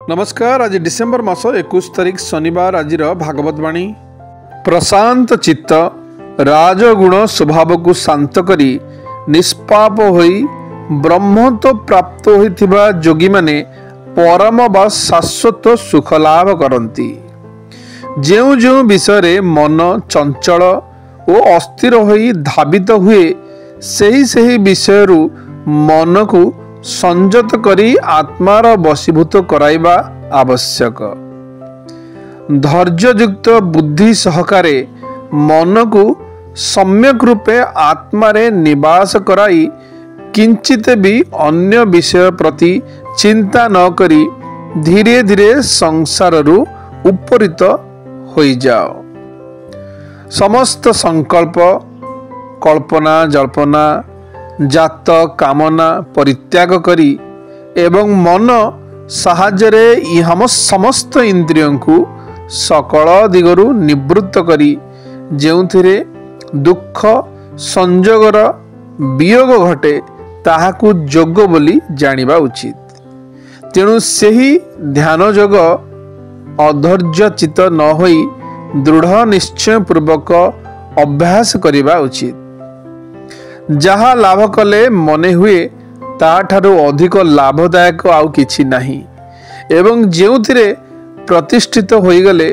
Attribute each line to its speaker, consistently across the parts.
Speaker 1: नमस्कार। आज डिसेम्बर मास 21 तारिख शनिवार। आज भागवत वाणी। प्रशांत चित्त राजगुण स्वभाव को शांत करी निष्पाप होई ब्रह्मत्व प्राप्त होइथिबा जोगी माने परम व शाश्वत सुख लाभ करती। जो जो विषय मन चंचल और अस्थिर होई धावित हुए सही विषय मन को संयत करी आत्मार वशीभूत कराइबा आवश्यक। धैर्ययुक्त बुद्धि सहकारे मन को सम्यक रूपे आत्मारे निवास कराई किंचित भी अन्य विषय प्रति चिंता न करी धीरे धीरे संसार उपरीत हो जाओ। समस्त संकल्प कल्पना जल्पना जात कामना परित्याग करी एवं मन साहाय्य हम समस्त इंद्रियों को सकल दिगरु निवृत्त करी जेउथिरे दुख संजोगर वियोग घटे ताहाकु जोग बोली जानिबा उचित। तेणु सेही ध्यान जोग अधैर्य चित्त न होई दृढ़ निश्चय पूर्वक अभ्यास करिबा उचित। जहा लाभ कले मने हुए ताठारु अधिक लाभदायक आउ किछि नाही एवं जेउथिरे प्रतिष्ठित होई गले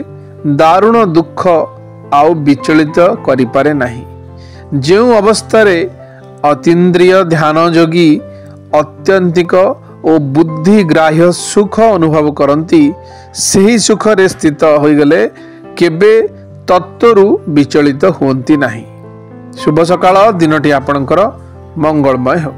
Speaker 1: दारुण दुख आउ विचलित करि पारे नाही। जेउ अवस्थारे अतीन्द्रिय ध्यान जोगी अत्यंतिक और बुद्धिग्राह्य सुख अनुभव करती सही सुख रे स्थित होई गले केबे तत्वरु विचलित होंती नाही। शुभ सकाळ। दिनटी आपणकर मंगलमय हो।